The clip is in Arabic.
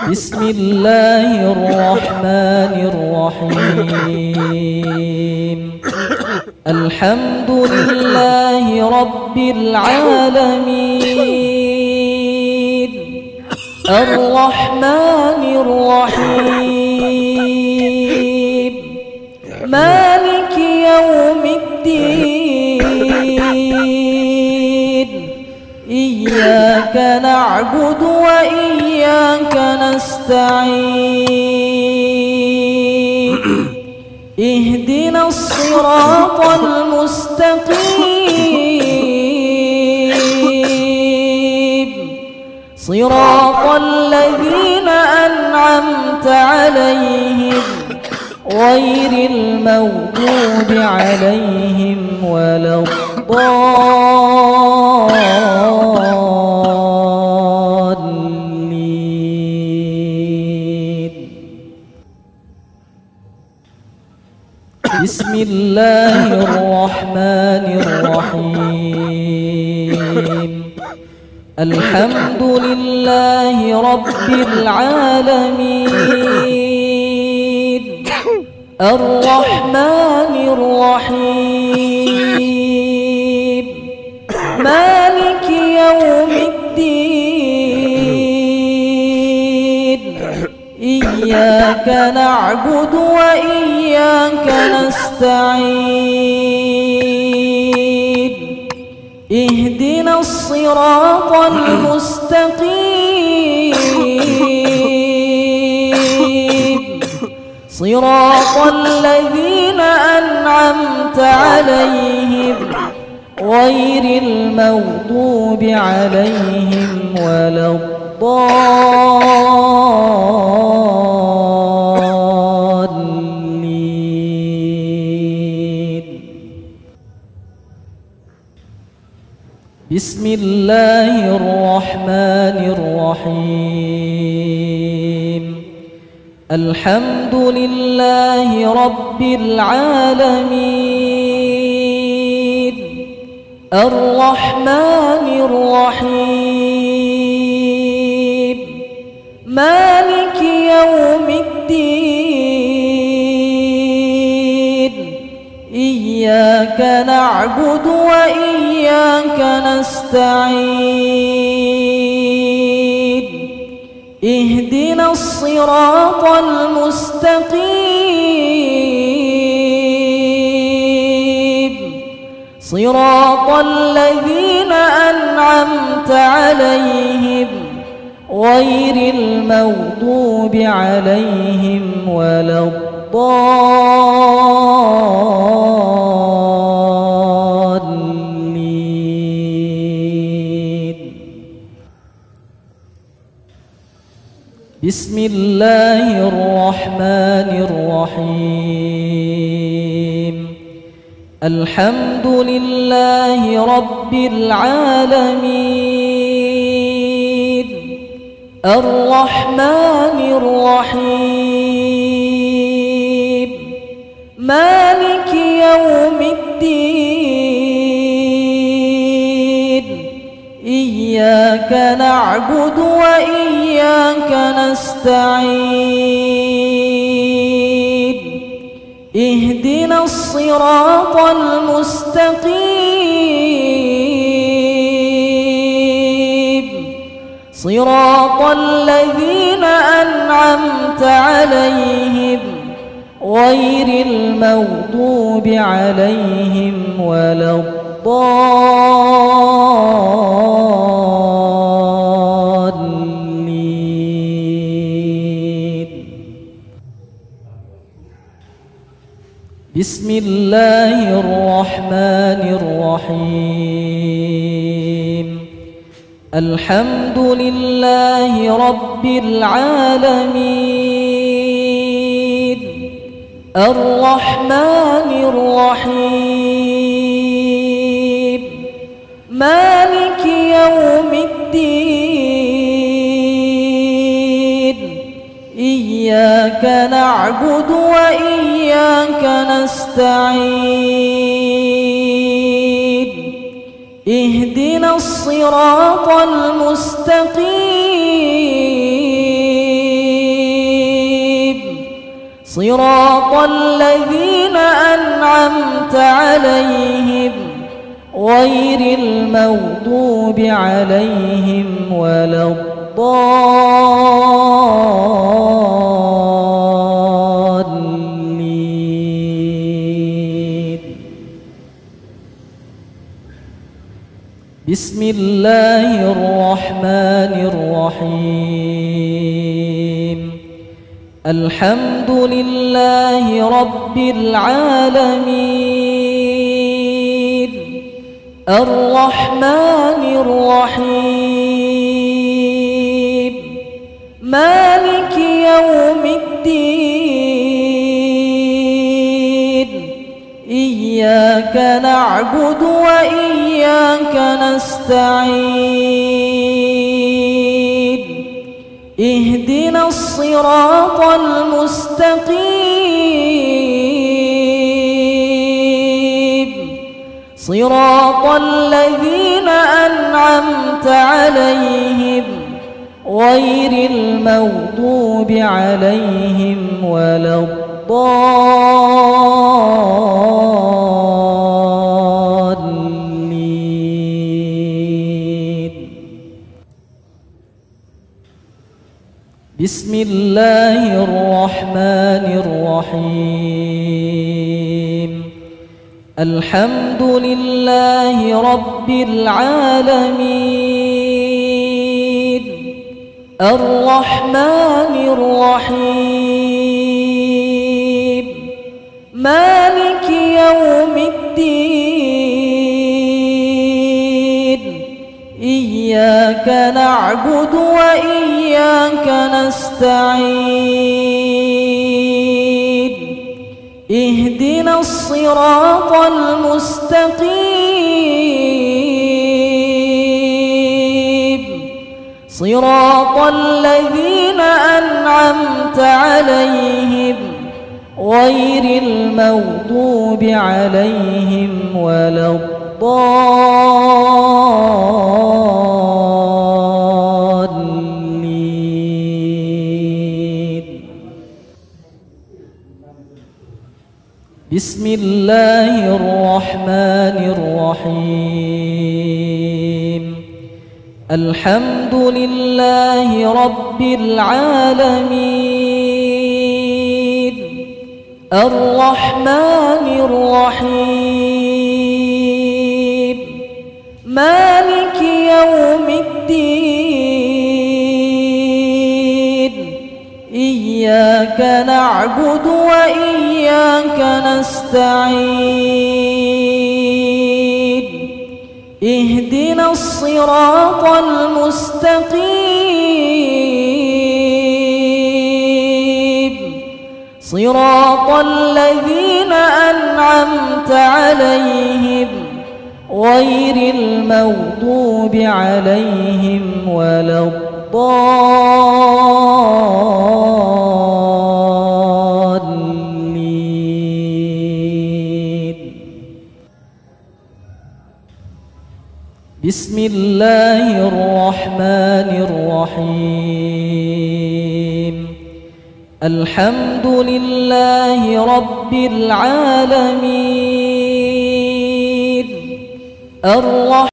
بسم الله الرحمن الرحيم. الحمد لله رب العالمين، الرحمن الرحيم، مالك يوم الدين، إياك نعبد وإياك نستعين، اهدنا الصراط المستقيم، صراط الذين أنعمت عليهم غير المغضوب عليهم ولا الضالين. بسم الله الرحمن الرحيم. الحمد لله رب العالمين، الرحمن الرحيم، مالك يوم الدين، إياك نعبد وإياك نستعين، اهدنا الصراط المستقيم، صراط الذين أنعمت عليهم غير المغضوب عليهم ولا الضالين. بسم الله الرحمن الرحيم. الحمد لله رب العالمين، الرحمن الرحيم، مالك يوم الدين، إياك نعبد وإياك نستعين، اهدنا الصراط المستقيم، صراط الذين أنعمت عليهم غير المغضوب عليهم ولا الضالين. بسم الله الرحمن الرحيم. الحمد لله رب العالمين، الرحمن الرحيم، مالك يوم الدين، إياك نعبد وإياك نستعين، اهدنا الصراط المستقيم، صراط الذين أنعمت عليهم غير المغضوب عليهم ولا الضالين. بسم الله الرحمن الرحيم. الحمد لله رب العالمين، الرحمن الرحيم، مالك يوم الدين، إياك نعبد وإياك نستعين، اهدنا الصراط المستقيم صراط الذين أنعمت عليهم غير المغضوب عليهم ولا الضالين. بسم الله الرحمن الرحيم. الحمد لله رب العالمين الرحمن الرحيم مالك يوم الدين إياك نعبد وإياك نستعين اهدنا الصراط المستقيم صراط الذين أنعمت عليهم غير المغضوب عليهم ولا الضالين. بسم الله الرحمن الرحيم. الحمد لله رب العالمين الرحمن الرحيم مالك يوم الدين إياك نعبد وإياك نستعين اهدنا الصراط المستقيم صراط الذين أنعمت عليهم غير المغضوب عليهم ولا الضالين. بسم الله الرحمن الرحيم. الحمد لله رب العالمين الرحمن الرحيم مالك يوم الدين إياك نعبد وإياك نستعين اهدنا الصراط المستقيم صراط الذين أنعمت عليهم غير المغضوب عليهم ولا الضالين. بسم الله الرحمن الرحيم. الحمد لله رب العالمين الرحمن